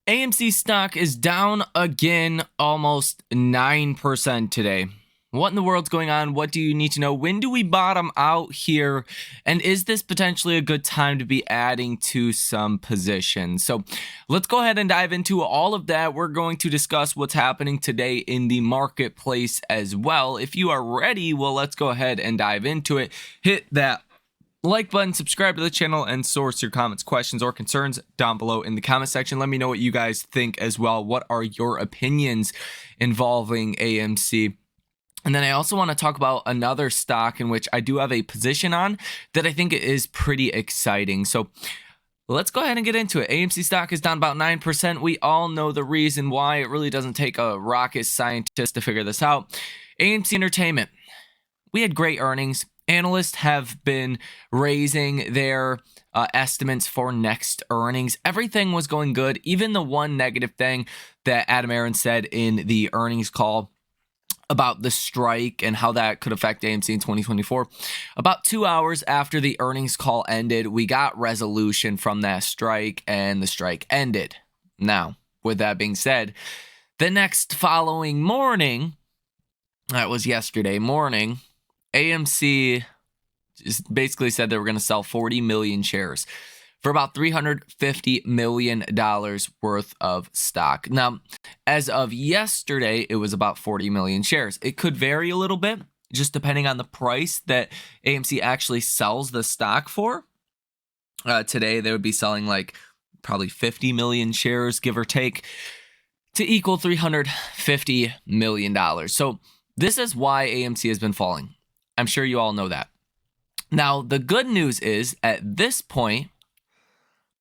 AMC stock is down again, almost 9% today. What in the world's going on? What do you need to know? When do we bottom out here? And is this potentially a good time to be adding to some positions? So let's go ahead and dive into all of that. We're going to discuss what's happening today in the marketplace as well. If you are ready, well, let's go ahead and dive into it. Hit that like button, subscribe to the channel, and source your comments, questions, or concerns down below in the comment section. Let me know what you guys think as well. What are your opinions involving AMC? And then I also want to talk about another stock in which I do have a position on that I think is pretty exciting. So let's go ahead and get into it. AMC stock is down about 9%. We all know the reason why. It really doesn't take a rocket scientist to figure this out. AMC Entertainment. We had great earnings. Analysts have been raising their estimates for next earnings. Everything was going good. Even the one negative thing that Adam Aron said in the earnings call about the strike and how that could affect AMC in 2024. About 2 hours after the earnings call ended, we got resolution from that strike, and the strike ended. Now, with that being said, the next following morning, that was yesterday morning, AMC just basically said they were going to sell 40 million shares for about $350 million worth of stock. Now, as of yesterday, it was about 40 million shares. It could vary a little bit, just depending on the price that AMC actually sells the stock for. Today, they would be selling like probably 50 million shares, give or take, to equal $350 million. So this is why AMC has been falling. I'm sure you all know that. Now, the good news is, at this point,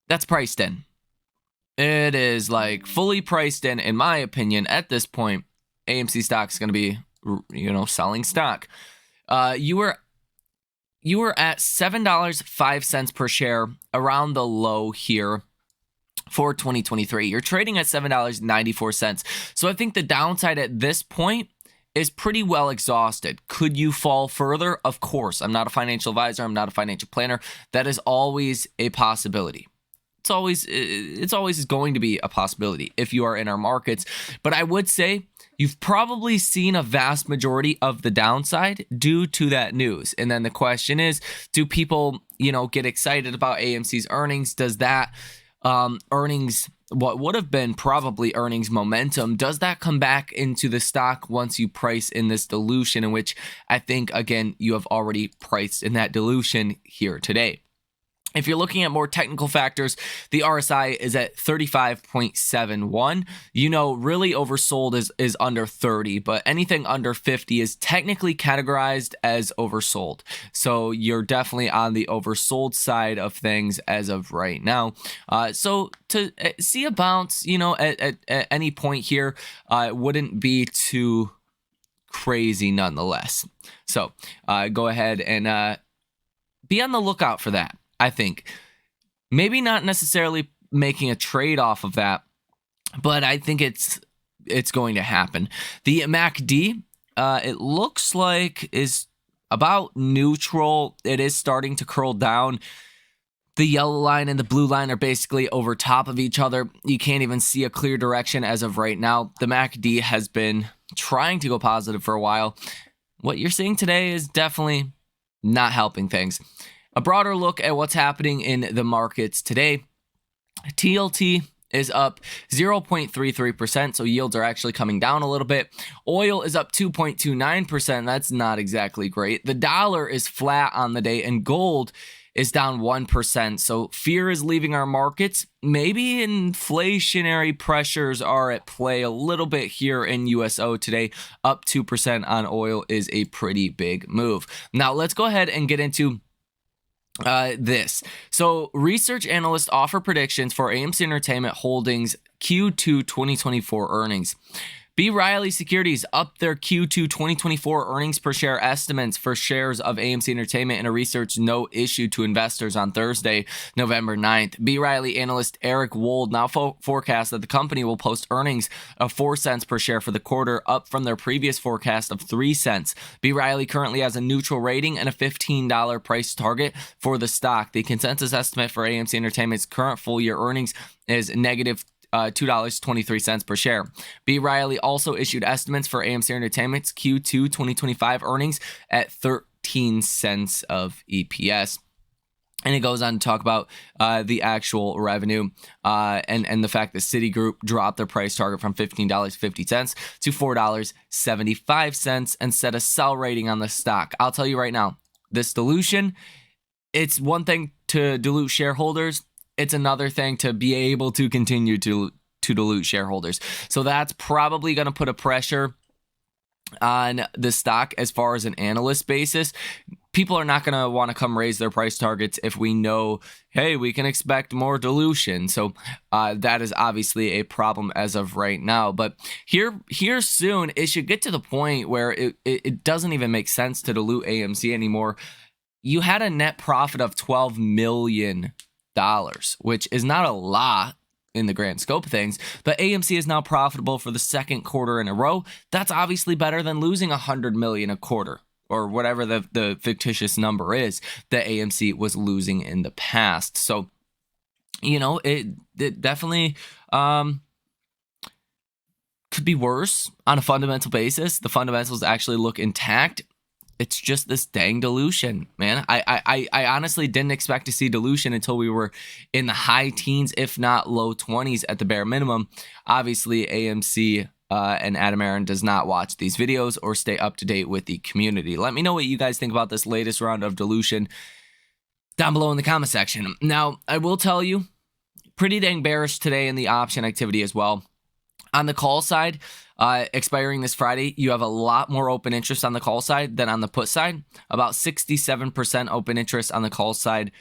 that's priced in. It is like fully priced in my opinion. At this point, AMC stock is going to be, selling stock. You were at $7.05 per share, around the low here for 2023. You're trading at $7.94. So I think the downside at this point is pretty well exhausted. Could you fall further? Of course. I'm not a financial advisor. I'm not a financial planner. That is always a possibility. It's always going to be a possibility if you are in our markets. But I would say you've probably seen a vast majority of the downside due to that news. And then the question is, do people, get excited about AMC's earnings? Does that earnings, what would have been probably earnings momentum, does that come back into the stock once you price in this dilution, in which I think, again, you have already priced in that dilution here today? If you're looking at more technical factors, the RSI is at 35.71. Really oversold is under 30, but anything under 50 is technically categorized as oversold. So you're definitely on the oversold side of things as of right now. So to see a bounce, at any point here, wouldn't be too crazy nonetheless. So go ahead and be on the lookout for that. I think maybe not necessarily making a trade off of that, but I think it's going to happen. The MACD, it looks like, is about neutral. It is starting to curl down. The yellow line and the blue line are basically over top of each other. You can't even see a clear direction as of right now. The MACD has been trying to go positive for a while. What you're seeing today is definitely not helping things. A broader look at what's happening in the markets today. TLT is up 0.33%, so yields are actually coming down a little bit. Oil is up 2.29%. That's not exactly great. The dollar is flat on the day, and gold is down 1%. So fear is leaving our markets. Maybe inflationary pressures are at play a little bit here in USO today. Up 2% on oil is a pretty big move. Now let's go ahead and get into this. So research analysts offer predictions for AMC Entertainment Holdings Q2 2024 earnings. B. Riley Securities upped their Q2 2024 earnings per share estimates for shares of AMC Entertainment in a research note issued to investors on Thursday, November 9th. B. Riley analyst Eric Wold now forecasts that the company will post earnings of 4 cents per share for the quarter, up from their previous forecast of 3 cents. B. Riley currently has a neutral rating and a $15 price target for the stock. The consensus estimate for AMC Entertainment's current full-year earnings is negative $2.23 per share. B. Riley also issued estimates for AMC Entertainment's Q2 2025 earnings at 13 cents of EPS. And it goes on to talk about the actual revenue and the fact that Citigroup dropped their price target from $15.50 to $4.75 and set a sell rating on the stock. I'll tell you right now, this dilution, it's one thing to dilute shareholders. It's another thing to be able to continue to dilute shareholders. So that's probably going to put a pressure on the stock as far as an analyst basis. People are not going to want to come raise their price targets if we know, hey, we can expect more dilution. So that is obviously a problem as of right now. But here soon, it should get to the point where it doesn't even make sense to dilute AMC anymore. You had a net profit of $12 million, which is not a lot in the grand scope of things, but AMC is now profitable for the second quarter in a row. That's obviously better than losing $100 million a quarter, or whatever the fictitious number is that AMC was losing in the past. So, you know, it definitely could be worse on a fundamental basis. The fundamentals actually look intact. It's just this dang dilution, man. I honestly didn't expect to see dilution until we were in the high teens, if not low 20s at the bare minimum. Obviously, AMC and Adam Aaron does not watch these videos or stay up to date with the community. Let me know what you guys think about this latest round of dilution down below in the comment section. Now, I will tell you, pretty dang bearish today in the option activity as well. On the call side, expiring this Friday, you have a lot more open interest on the call side than on the put side. About 67% open interest on the call side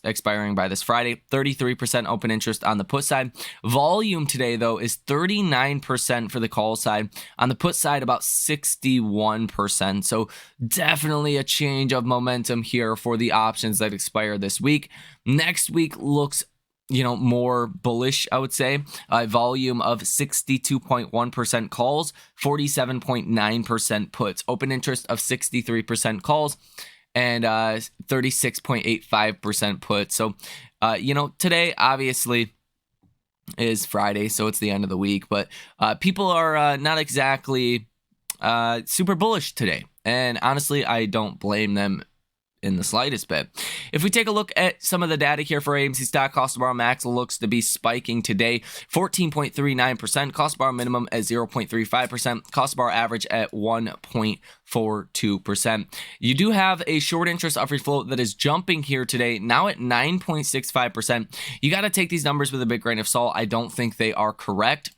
expiring by this Friday. 33% open interest on the put side. Volume today, though, is 39% for the call side. On the put side, about 61%. So definitely a change of momentum here for the options that expire this week. Next week looks more bullish, I would say. Volume of 62.1% calls, 47.9% puts. Open interest of 63% calls and 36.85% puts. So, today obviously is Friday, so it's the end of the week, but people are not exactly super bullish today. And honestly, I don't blame them in the slightest bit. If we take a look at some of the data here for AMC stock, cost to borrow max looks to be spiking today, 14.39%, cost to borrow minimum at 0.35%, cost to borrow average at 1.42%. You do have a short interest of free float that is jumping here today, now at 9.65%. You got to take these numbers with a big grain of salt. I don't think they are correct,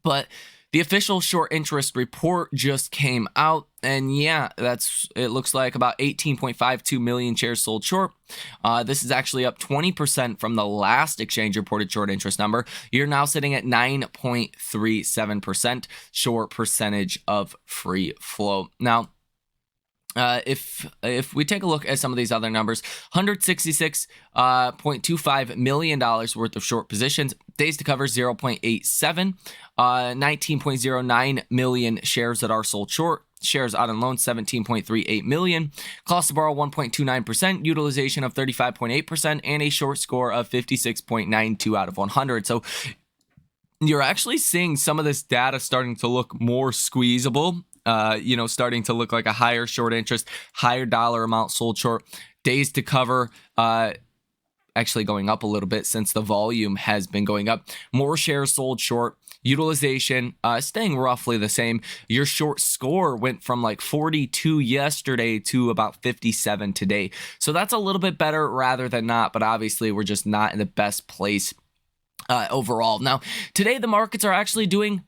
but the official short interest report just came out, and yeah, it looks like about 18.52 million shares sold short. This is actually up 20% from the last exchange reported short interest number. You're now sitting at 9.37% short percentage of free float. Now, if we take a look at some of these other numbers, $166.25 million worth of short positions, days to cover 0.87, 19.09 million shares that are sold short, shares out on loan 17.38 million, cost to borrow 1.29%, utilization of 35.8%, and a short score of 56.92 out of 100. So you're actually seeing some of this data starting to look more squeezable. Starting to look like a higher short interest, higher dollar amount sold short, days to cover actually going up a little bit since the volume has been going up, more shares sold short, utilization staying roughly the same. Your short score went from like 42 yesterday to about 57 today. So that's a little bit better rather than not, but obviously we're just not in the best place overall. Now, today the markets are actually doing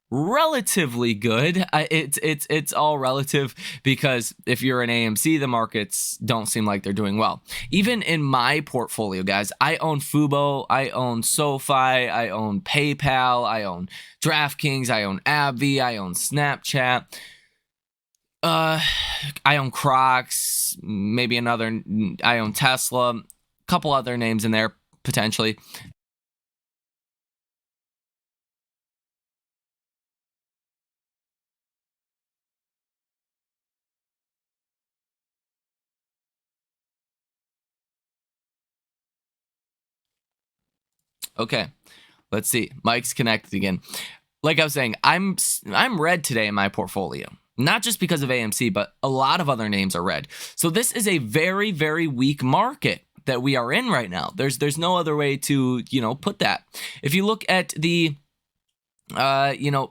relatively good. It's all relative because if you're an AMC, the markets don't seem like they're doing well. Even in my portfolio, guys, I own Fubo, I own SoFi, I own PayPal, I own DraftKings, I own AbbVie, I own Snapchat, I own Crocs, maybe another, I own Tesla, a couple other names in there potentially. Okay, Let's see. Mike's connected again. Like I was saying, I'm red today in my portfolio. Not just because of AMC, but a lot of other names are red. So this is a very, very weak market that we are in right now. There's no other way to, put that. If you look at the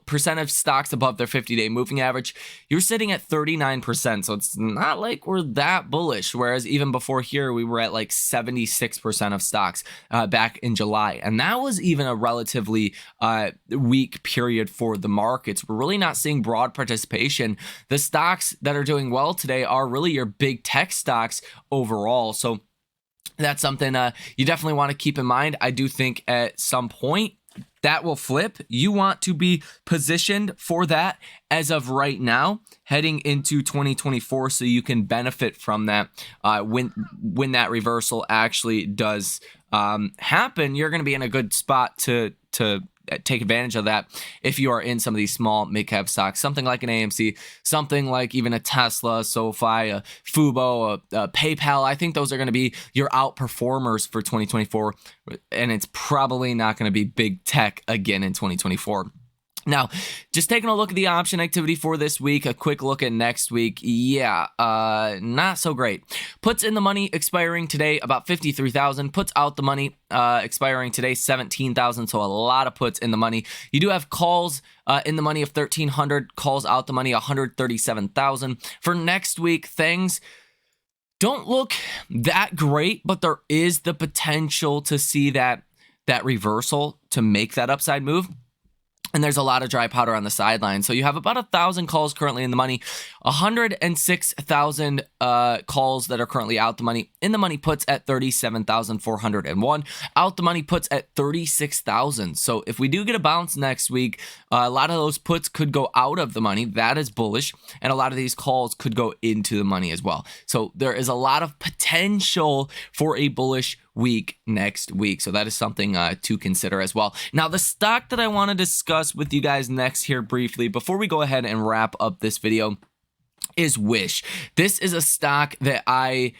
percent of stocks above their 50-day moving average, you're sitting at 39%. So it's not like we're that bullish. Whereas even before here, we were at like 76% of stocks back in July. And that was even a relatively weak period for the markets. We're really not seeing broad participation. The stocks that are doing well today are really your big tech stocks overall. So that's something you definitely want to keep in mind. I do think at some point that will flip. You want to be positioned for that as of right now, heading into 2024, so you can benefit from that when that reversal actually does happen. You're going to be in a good spot to take advantage of that if you are in some of these small mid-cap stocks, something like an AMC, something like even a Tesla, SoFi, a Fubo, a PayPal. I think those are going to be your outperformers for 2024, and it's probably not going to be big tech again in 2024. Now, just taking a look at the option activity for this week, a quick look at next week. Yeah, not so great. Puts in the money expiring today, about 53,000. Puts out the money expiring today, 17,000. So a lot of puts in the money. You do have calls in the money of 1,300. Calls out the money, 137,000. For next week, things don't look that great, but there is the potential to see that reversal to make that upside move. And there's a lot of dry powder on the sideline. So you have about 1,000 calls currently in the money, 106,000 calls that are currently out the money. In the money puts at 37,401. Out the money puts at 36,000. So if we do get a bounce next week, a lot of those puts could go out of the money. That is bullish. And a lot of these calls could go into the money as well. So there is a lot of potential for a bullish week next week. So that is something to consider as well. Now, the stock that I want to discuss with you guys next here briefly, before we go ahead and wrap up this video, is Wish. This is a stock that I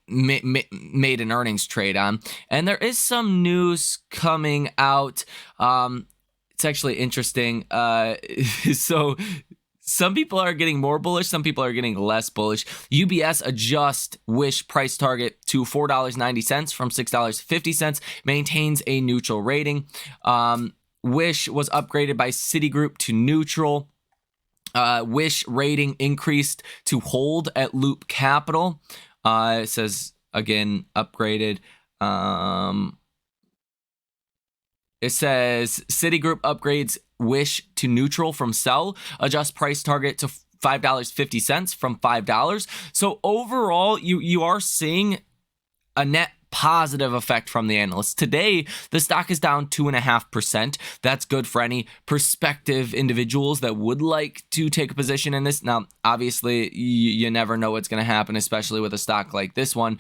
made an earnings trade on, and there is some news coming out. It's actually interesting. So some people are getting more bullish. Some people are getting less bullish. UBS adjusts Wish price target to $4.90 from $6.50. Maintains a neutral rating. Wish was upgraded by Citigroup to neutral. Wish rating increased to hold at Loop Capital. It says, again, upgraded. It says Citigroup upgrades Wish to neutral from sell, adjust price target to $5.50 from $5. So overall, you are seeing a net positive effect from the analysts. Today, the stock is down 2.5%. That's good for any prospective individuals that would like to take a position in this. Now, obviously, you never know what's going to happen, especially with a stock like this one.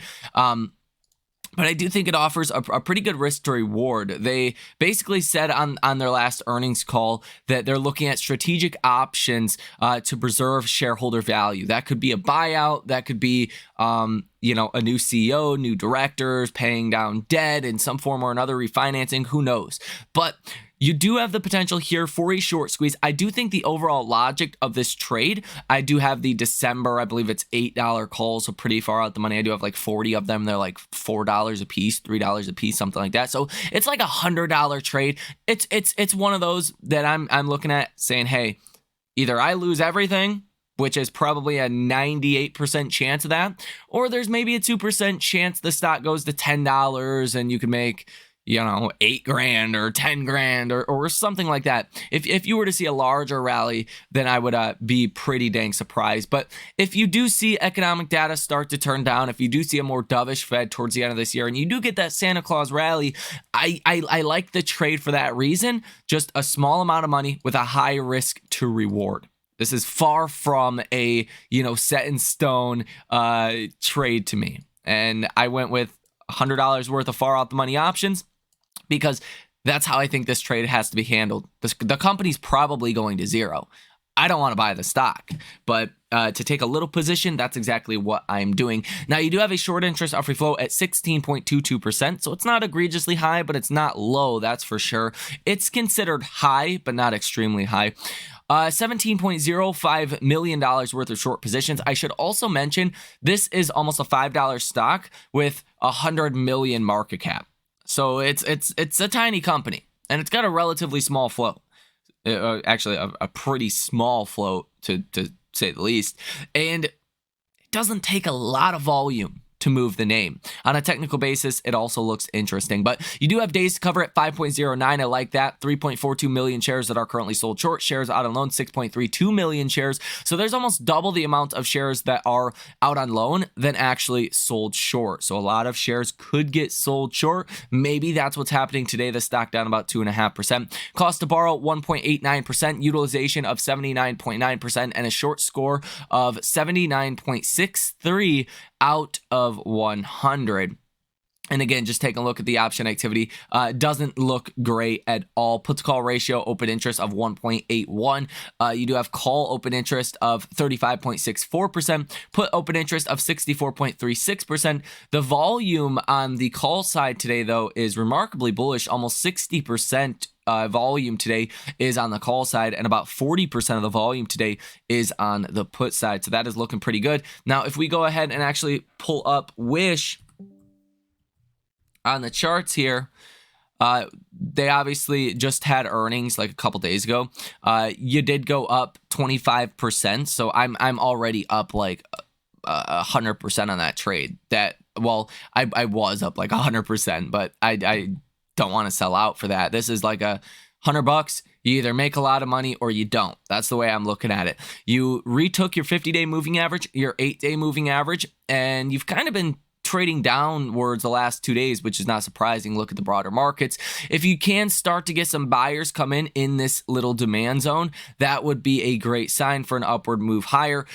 But I do think it offers a pretty good risk to reward. They basically said on their last earnings call that they're looking at strategic options to preserve shareholder value. That could be a buyout. That could be, a new CEO, new directors, paying down debt in some form or another, refinancing. Who knows? But you do have the potential here for a short squeeze. I do think the overall logic of this trade, I do have the December, I believe it's $8 calls, so pretty far out the money. I do have like 40 of them. They're like $4 a piece, $3 a piece, something like that. So it's like $100 trade. It's one of those that I'm looking at saying, hey, either I lose everything, which is probably a 98% chance of that, or there's maybe a 2% chance the stock goes to $10 and you can make $8,000 or $10,000 or something like that. If you were to see a larger rally, then I would be pretty dang surprised. But if you do see economic data start to turn down, if you do see a more dovish Fed towards the end of this year, and you do get that Santa Claus rally, I like the trade for that reason. Just a small amount of money with a high risk to reward. This is far from a set in stone trade to me. And I went with $100 worth of far out the money options, because that's how I think this trade has to be handled. The company's probably going to zero. I don't want to buy the stock, but to take a little position, that's exactly what I'm doing. Now, you do have a short interest of free float at 16.22%, so it's not egregiously high, but it's not low, that's for sure. It's considered high, but not extremely high. $17.05 million worth of short positions. I should also mention this is almost a $5 stock with 100 million market cap. So it's a tiny company, and it's got a relatively small float. Actually, a pretty small float to say the least, and it doesn't take a lot of volume to move the name. On a technical basis, it also looks interesting, but you do have days to cover at 5.09. I like that. 3.42 million shares that are currently sold short. Shares out on loan, 6.32 million shares. So there's almost double the amount of shares that are out on loan than actually sold short. So a lot of shares could get sold short. Maybe that's what's happening today. The stock down about 2.5%. Cost to borrow 1.89%. Utilization of 79.9%, and a short score of 79.63 out of 100. And again, just taking a look at the option activity, doesn't look great at all. Put to call ratio, open interest of 1.81. You do have call open interest of 35.64%, put open interest of 64.36%. The volume on the call side today, though, is remarkably bullish. Almost 60% volume today is on the call side, and about 40% of the volume today is on the put side. So that is looking pretty good. Now, if we go ahead and actually pull up Wish on the charts here, they obviously just had earnings like a couple days ago. You did go up 25%, so I'm already up like 100% on that trade. I was up like 100%, but I don't want to sell out for that. This is like $100. You either make a lot of money or you don't. That's the way I'm looking at it. You retook your 50-day moving average, your 8-day moving average, and you've kind of been trading downwards the last 2 days, which is not surprising. Look at the broader markets. If you can start to get some buyers come in this little demand zone, that would be a great sign for an upward move higher.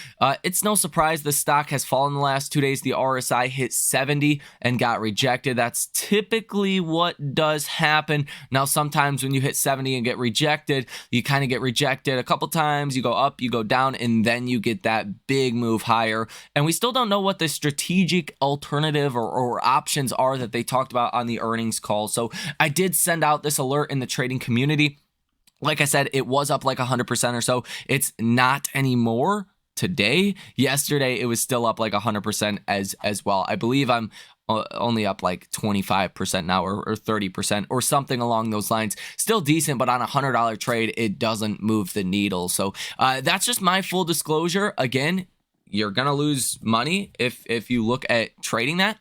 It's no surprise the stock has fallen the last 2 days. The RSI hit 70 and got rejected. That's typically what does happen. Now, sometimes when you hit 70 and get rejected, you kind of get rejected a couple times. You go up, you go down, and then you get that big move higher. And we still don't know what the strategic alternative or options are that they talked about on the earnings call. So I did send out this alert in the trading community. Like I said, it was up like 100% or so. It's not anymore today. Yesterday, it was still up like 100% as well. I believe I'm only up like 25% now or 30% or something along those lines. Still decent, but on a $100 trade, it doesn't move the needle. So that's just my full disclosure. Again, you're going to lose money if you look at trading that.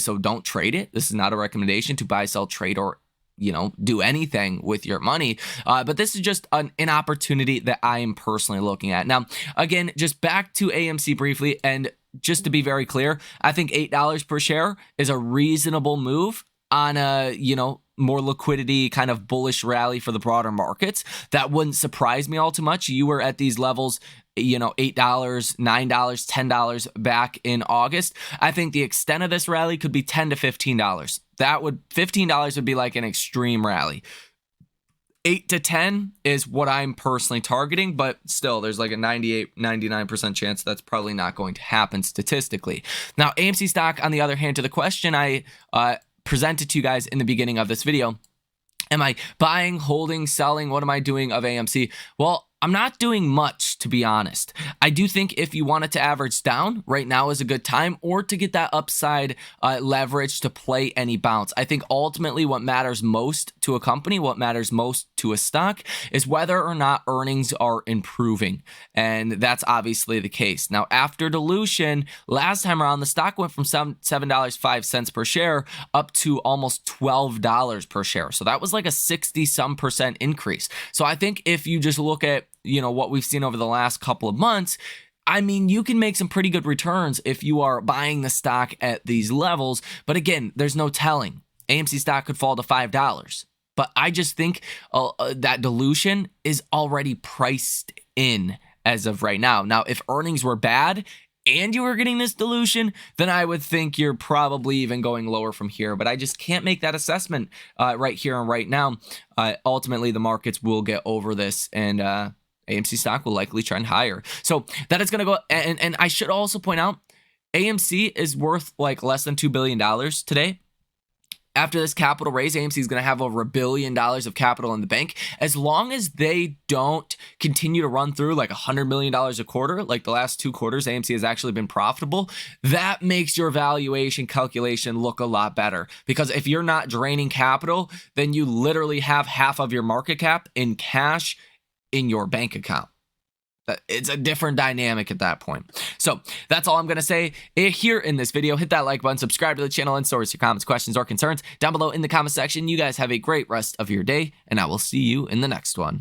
So don't trade it. This is not a recommendation to buy, sell, trade, or do anything with your money. But this is just an opportunity that I am personally looking at. Now, again, just back to AMC briefly, and just to be very clear, I think $8 per share is a reasonable move on a, more liquidity kind of bullish rally for the broader markets. That wouldn't surprise me all too much. You were at these levels, $8, $9, $10 back in August. I think the extent of this rally could be $10 to $15. $15 would be like an extreme rally. 8 to 10 is what I'm personally targeting, but still there's like a 99% chance that's probably not going to happen statistically. Now, AMC stock, on the other hand, to the question I presented to you guys in the beginning of this video, am I buying, holding, selling? What am I doing of AMC? Well, I'm not doing much, to be honest. I do think if you want it to average down, right now is a good time, or to get that upside leverage to play any bounce. I think ultimately what matters most to a company, what matters most to a stock, is whether or not earnings are improving. And that's obviously the case. Now, after dilution, last time around, the stock went from $7.05 per share up to almost $12 per share. So that was like a 60-some% increase. So I think if you just look at what we've seen over the last couple of months, I mean, you can make some pretty good returns if you are buying the stock at these levels. But again, there's no telling. AMC stock could fall to $5. But I just think that dilution is already priced in as of right now. Now, if earnings were bad and you were getting this dilution, then I would think you're probably even going lower from here. But I just can't make that assessment right here and right now. Ultimately, the markets will get over this, and AMC stock will likely trend higher. So that is going to go. And I should also point out, AMC is worth like less than $2 billion today. After this capital raise, AMC is going to have over $1 billion of capital in the bank. As long as they don't continue to run through like $100 million a quarter, like the last 2 quarters, AMC has actually been profitable. That makes your valuation calculation look a lot better. Because if you're not draining capital, then you literally have half of your market cap in cash in your bank account. It's a different dynamic at that point. So that's all I'm going to say here in this video. Hit that like button, subscribe to the channel, and source your comments, questions, or concerns down below in the comment section. You guys have a great rest of your day, and I will see you in the next one.